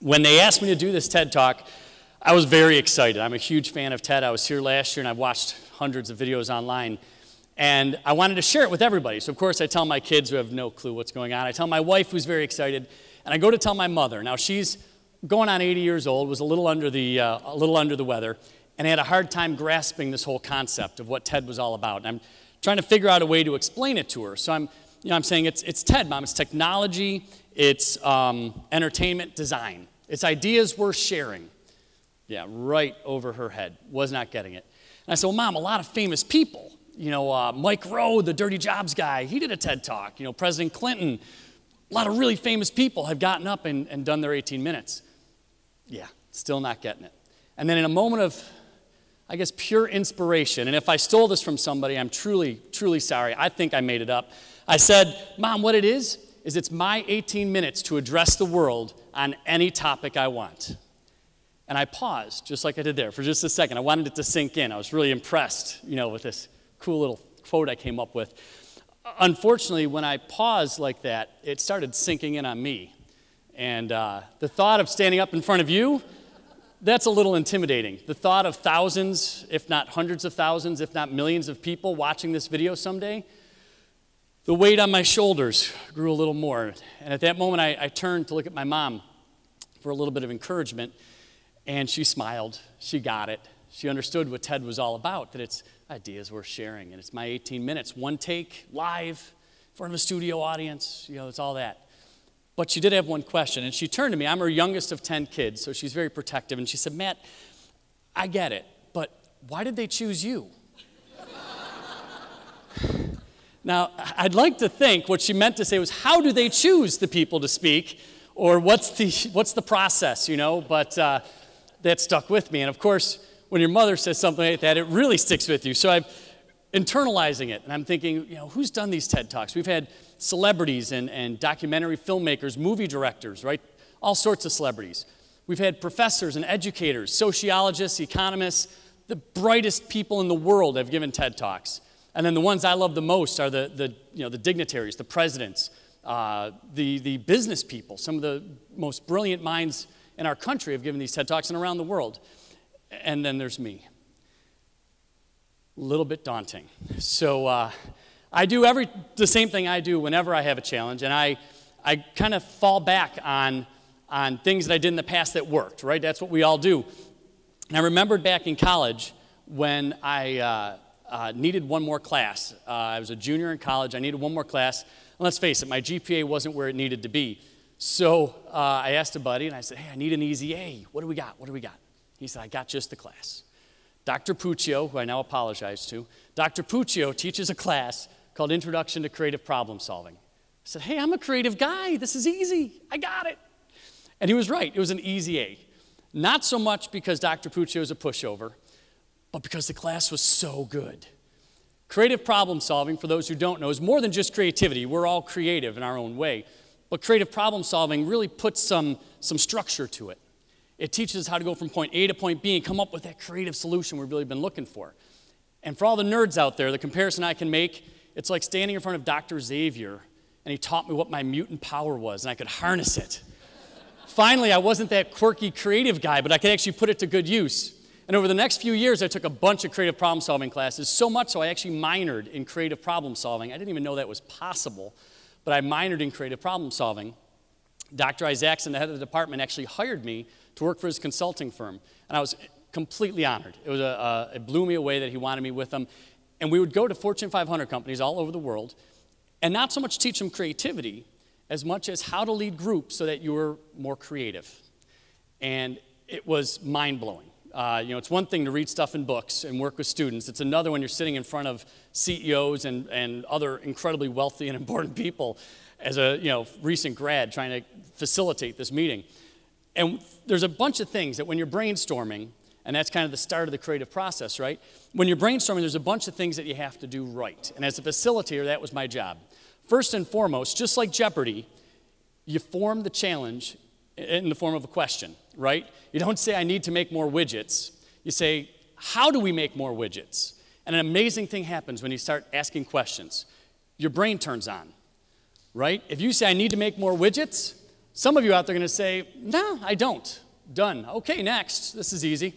When they asked me to do this TED Talk, I was very excited. I'm a huge fan of TED. I was here last year and I've watched hundreds of videos online. And I wanted to share it with everybody. So of course I tell my kids who have no clue what's going on. I tell my wife who's very excited. And I go to tell my mother. Now she's going on 80 years old, was a little under the weather, and had a hard time grasping this whole concept of what TED was all about. And I'm trying to figure out a way to explain it to her. So I'm saying it's TED, Mom. It's technology, it's entertainment design. It's ideas worth sharing. Yeah, right over her head. Was not getting it. And I said, well, Mom, a lot of famous people. You know, Mike Rowe, the Dirty Jobs guy, he did a TED Talk. You know, President Clinton, a lot of really famous people have gotten up and done their 18 minutes. Yeah, still not getting it. And then in a moment of, I guess, pure inspiration, and if I stole this from somebody, I'm truly, truly sorry. I think I made it up. I said, Mom, what it is it's my 18 minutes to address the world on any topic I want. And I paused, just like I did there, for just a second. I wanted it to sink in. I was really impressed, you know, with this cool little quote I came up with. Unfortunately, when I paused like that, it started sinking in on me. And the thought of standing up in front of you, that's a little intimidating. The thought of thousands, if not hundreds of thousands, if not millions of people watching this video someday, the weight on my shoulders grew a little more. And at that moment, I turned to look at my mom for a little bit of encouragement. And she smiled, she got it. She understood what TED was all about, that it's ideas worth sharing. And it's my 18 minutes, one take, live, in front of a studio audience, you know, it's all that. But she did have one question, and she turned to me. I'm her youngest of 10 kids, so she's very protective. And she said, Matt, I get it, but why did they choose you? Now, I'd like to think what she meant to say was, how do they choose the people to speak? Or what's the process, you know? But that stuck with me. And of course, when your mother says something like that, it really sticks with you. So I'm internalizing it, and I'm thinking, you know, who's done these TED Talks? We've had celebrities and documentary filmmakers, movie directors, right? All sorts of celebrities. We've had professors and educators, sociologists, economists. The brightest people in the world have given TED Talks. And then the ones I love the most are the dignitaries, the presidents, the business people. Some of the most brilliant minds in our country have given these TED Talks and around the world. And then there's me. A little bit daunting. So I do the same thing I do whenever I have a challenge, and I kind of fall back on things that I did in the past that worked, right? That's what we all do. And I remembered back in college when I needed one more class. I was a junior in college. I needed one more class. And let's face it, my GPA wasn't where it needed to be. So I asked a buddy, and I said, hey, I need an easy A. What do we got? What do we got? He said, I got just the class. Dr. Puccio, who I now apologize to, Dr. Puccio teaches a class called Introduction to Creative Problem Solving. I said, hey, I'm a creative guy. This is easy. I got it. And he was right. It was an easy A. Not so much because Dr. Puccio is a pushover, but because the class was so good. Creative problem solving, for those who don't know, is more than just creativity. We're all creative in our own way. But creative problem solving really puts some structure to it. It teaches us how to go from point A to point B and come up with that creative solution we've really been looking for. And for all the nerds out there, the comparison I can make, it's like standing in front of Dr. Xavier, and he taught me what my mutant power was, and I could harness it. Finally, I wasn't that quirky creative guy, but I could actually put it to good use. And over the next few years, I took a bunch of creative problem solving classes, so much so I actually minored in creative problem solving. I didn't even know that was possible, but I minored in creative problem solving. Dr. Isaacson, the head of the department, actually hired me to work for his consulting firm, and I was completely honored. It blew me away that he wanted me with them, and we would go to Fortune 500 companies all over the world, and not so much teach them creativity, as much as how to lead groups so that you were more creative. And it was mind-blowing. It's one thing to read stuff in books and work with students. It's another when you're sitting in front of CEOs and other incredibly wealthy and important people as a recent grad trying to facilitate this meeting. And there's a bunch of things that when you're brainstorming, and that's kind of the start of the creative process, right? When you're brainstorming, there's a bunch of things that you have to do right. And as a facilitator, that was my job. First and foremost, just like Jeopardy, you form the challenge in the form of a question, right? You don't say, I need to make more widgets. You say, how do we make more widgets? And an amazing thing happens when you start asking questions. Your brain turns on. right? If you say, I need to make more widgets, some of you out there are going to say, no, I don't. Done. Okay, next. This is easy.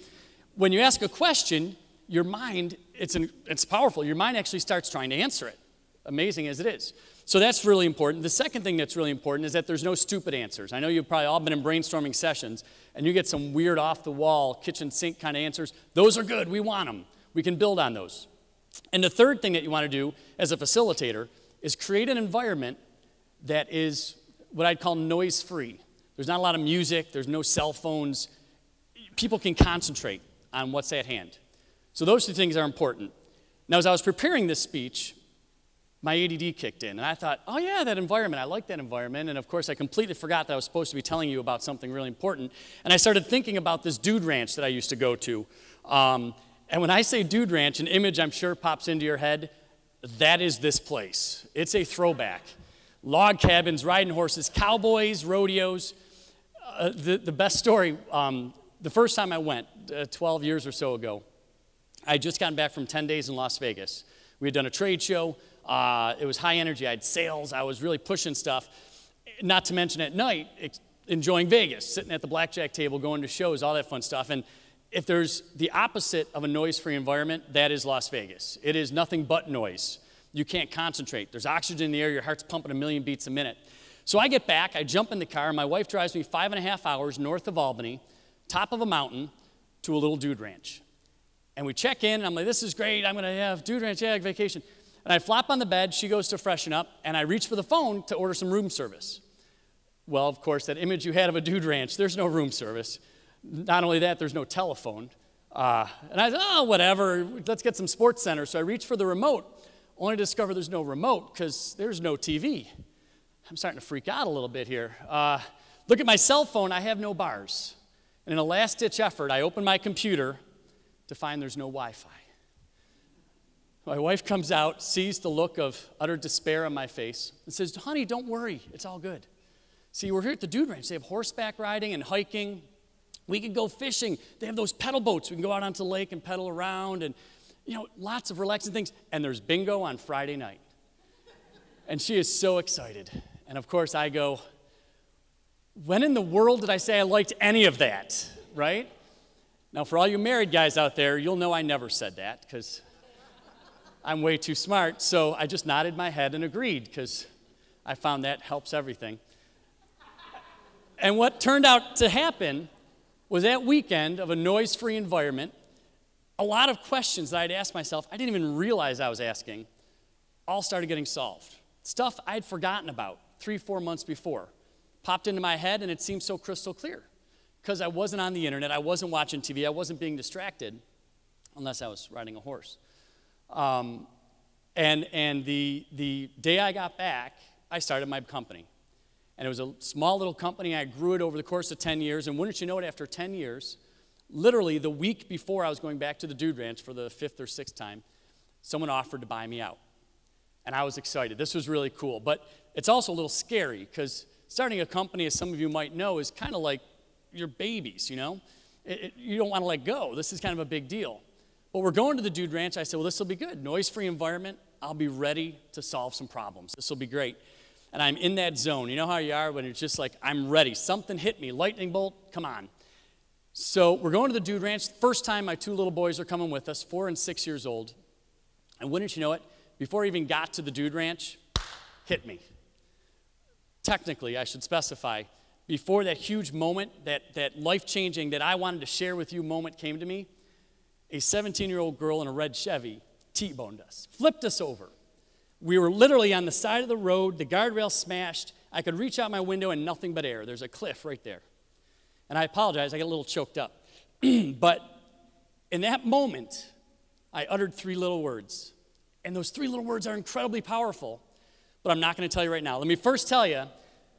When you ask a question, your mind, it's powerful. Your mind actually starts trying to answer it, amazing as it is. So that's really important. The second thing that's really important is that there's no stupid answers. I know you've probably all been in brainstorming sessions, and you get some weird off-the-wall kitchen sink kind of answers. Those are good. We want them. We can build on those. And the third thing that you want to do as a facilitator is create an environment that is what I'd call noise-free. There's not a lot of music. There's no cell phones. People can concentrate on what's at hand. So those two things are important. Now, as I was preparing this speech, my ADD kicked in, and I thought, oh yeah, that environment, I like that environment, and of course I completely forgot that I was supposed to be telling you about something really important, and I started thinking about this dude ranch that I used to go to. And when I say dude ranch, an image I'm sure pops into your head, that is this place. It's a throwback. Log cabins, riding horses, cowboys, rodeos. The best story, the first time I went, 12 years or so ago, I had just gotten back from 10 days in Las Vegas. We had done a trade show. It was high energy. I had sales. I was really pushing stuff. Not to mention at night, enjoying Vegas, sitting at the blackjack table, going to shows, all that fun stuff. And if there's the opposite of a noise-free environment, that is Las Vegas. It is nothing but noise. You can't concentrate. There's oxygen in the air. Your heart's pumping a million beats a minute. So I get back. I jump in the car. My wife drives me 5.5 hours north of Albany, top of a mountain, to a little dude ranch. And we check in, and I'm like, this is great. I'm going to have dude ranch, yeah, vacation. And I flop on the bed. She goes to freshen up, and I reach for the phone to order some room service. Well, of course, that image you had of a dude ranch, there's no room service. Not only that, there's no telephone. And I said, oh, whatever, let's get some Sports Center. So I reach for the remote, only to discover there's no remote because there's no TV. I'm starting to freak out a little bit here. Look at my cell phone, I have no bars. And in a last-ditch effort, I open my computer to find there's no Wi-Fi. My wife comes out, sees the look of utter despair on my face, and says, honey, don't worry, it's all good. See, we're here at the dude ranch. They have horseback riding and hiking. We can go fishing. They have those pedal boats. We can go out onto the lake and pedal around and, you know, lots of relaxing things. And there's bingo on Friday night. And she is so excited. And of course I go, when in the world did I say I liked any of that, right? Now for all you married guys out there, you'll know I never said that because I'm way too smart. So I just nodded my head and agreed because I found that helps everything. And what turned out to happen was that weekend of a noise-free environment, a lot of questions that I'd asked myself, I didn't even realize I was asking, all started getting solved. Stuff I'd forgotten about 3-4 months before popped into my head, and it seemed so crystal clear because I wasn't on the internet, I wasn't watching TV, I wasn't being distracted unless I was riding a horse. And the day I got back, I started my company. And it was a small little company. I grew it over the course of 10 years. And wouldn't you know it, after 10 years, literally the week before I was going back to the dude ranch for the 5th or 6th time, someone offered to buy me out. And I was excited. This was really cool. But it's also a little scary because starting a company, as some of you might know, is kind of like your babies, you know? You don't want to let go. This is kind of a big deal. But we're going to the dude ranch. I said, well, this will be good. Noise-free environment. I'll be ready to solve some problems. This will be great. And I'm in that zone. You know how you are when it's just like, I'm ready. Something hit me. Lightning bolt, come on. So we're going to the dude ranch. First time my 2 little boys are coming with us, 4 and 6 years old. And wouldn't you know it, before I even got to the dude ranch, hit me. Technically, I should specify, before that huge moment, that life-changing, that I wanted to share with you moment came to me, a 17-year-old girl in a red Chevy T-boned us, flipped us over. We were literally on the side of the road, the guardrail smashed. I could reach out my window and nothing but air. There's a cliff right there. And I apologize, I got a little choked up. But in that moment, I uttered 3 little words. And those 3 little words are incredibly powerful, but I'm not going to tell you right now. Let me first tell you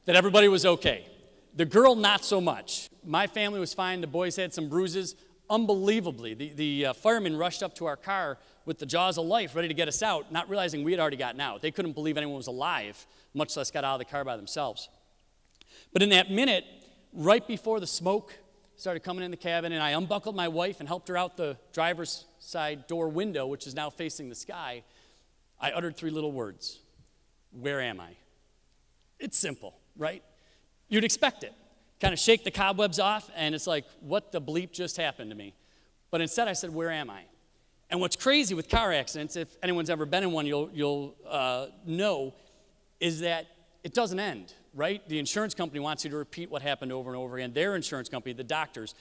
that everybody was okay. The girl, not so much. My family was fine. The boys had some bruises. Unbelievably, the firemen rushed up to our car with the jaws of life ready to get us out, not realizing we had already gotten out. They couldn't believe anyone was alive, much less got out of the car by themselves. But in that minute, right before the smoke started coming in the cabin, and I unbuckled my wife and helped her out the driver's side door window, which is now facing the sky, I uttered 3 little words. Where am I? It's simple, right? You'd expect it. Kind of shake the cobwebs off, and it's like, what the bleep just happened to me? But instead I said, where am I? And what's crazy with car accidents, if anyone's ever been in one, you'll know, is that it doesn't end, right? The insurance company wants you to repeat what happened over and over again. Their insurance company, the doctors,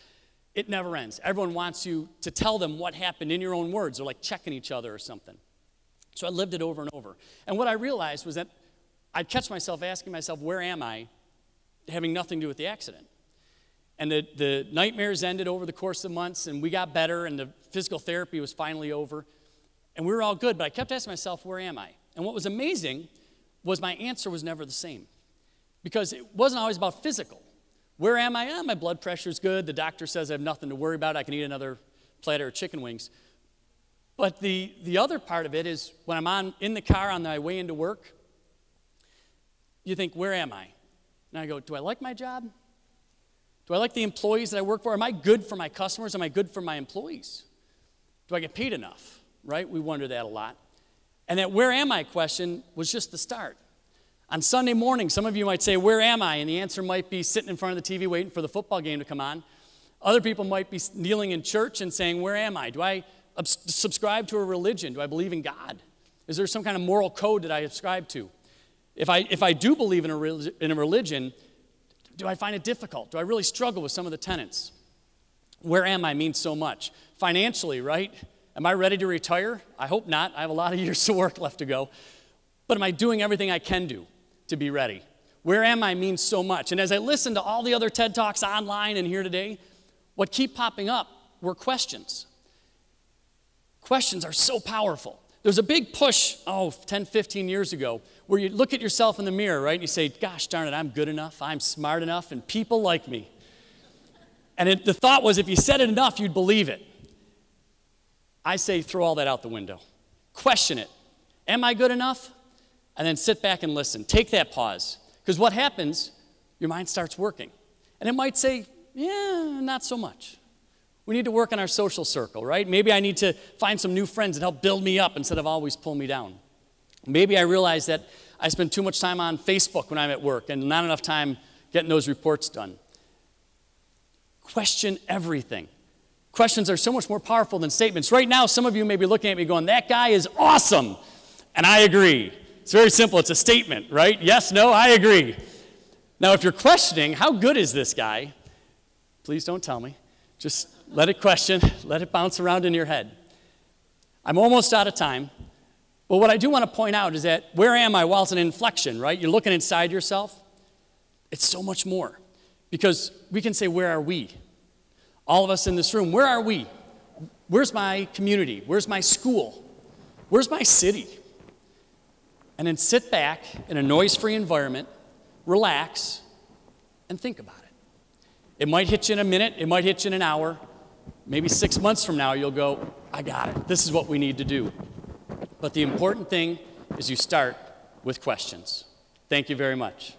it never ends. Everyone wants you to tell them what happened in your own words. They're like checking each other or something. So I lived it over and over. And what I realized was that I'd catch myself asking myself, where am I, having nothing to do with the accident. And the nightmares ended over the course of months, and we got better, and the physical therapy was finally over, and we were all good. But I kept asking myself, where am I? And what was amazing was my answer was never the same, because it wasn't always about physical. Where am I? My blood pressure's good. The doctor says I have nothing to worry about. I can eat another platter of chicken wings. But the other part of it is when I'm in the car on my way into work, you think, where am I? And I go, do I like my job? Do I like the employees that I work for? Am I good for my customers? Am I good for my employees? Do I get paid enough? Right? We wonder that a lot. And that where am I question was just the start. On Sunday morning, some of you might say, where am I? And the answer might be sitting in front of the TV waiting for the football game to come on. Other people might be kneeling in church and saying, where am I? Do I subscribe to a religion? Do I believe in God? Is there some kind of moral code that I subscribe to? If I do believe in a religion, do I find it difficult? Do I really struggle with some of the tenets? Where am I means so much. Financially, right? Am I ready to retire? I hope not. I have a lot of years of work left to go. But am I doing everything I can do to be ready? Where am I means so much. And as I listen to all the other TED Talks online and here today, what keep popping up were questions. Questions are so powerful. There's a big push, 10, 15 years ago, where you look at yourself in the mirror, right? And you say, gosh darn it, I'm good enough, I'm smart enough, and people like me. And the thought was if you said it enough, you'd believe it. I say throw all that out the window. Question it. Am I good enough? And then sit back and listen. Take that pause. Because what happens, your mind starts working. And it might say, yeah, not so much. We need to work on our social circle, right? Maybe I need to find some new friends that help build me up instead of always pull me down. Maybe I realize that I spend too much time on Facebook when I'm at work and not enough time getting those reports done. Question everything. Questions are so much more powerful than statements. Right now, some of you may be looking at me going, that guy is awesome. And I agree. It's very simple. It's a statement, right? Yes, no, I agree. Now, if you're questioning, how good is this guy? Please don't tell me. Just let it question. Let it bounce around in your head. I'm almost out of time. But what I do want to point out is that where am I? Well, it's an inflection, right? You're looking inside yourself. It's so much more. Because we can say, where are we? All of us in this room, where are we? Where's my community? Where's my school? Where's my city? And then sit back in a noise-free environment, relax, and think about it. It might hit you in a minute. It might hit you in an hour. Maybe 6 months from now, you'll go, I got it. This is what we need to do. But the important thing is you start with questions. Thank you very much.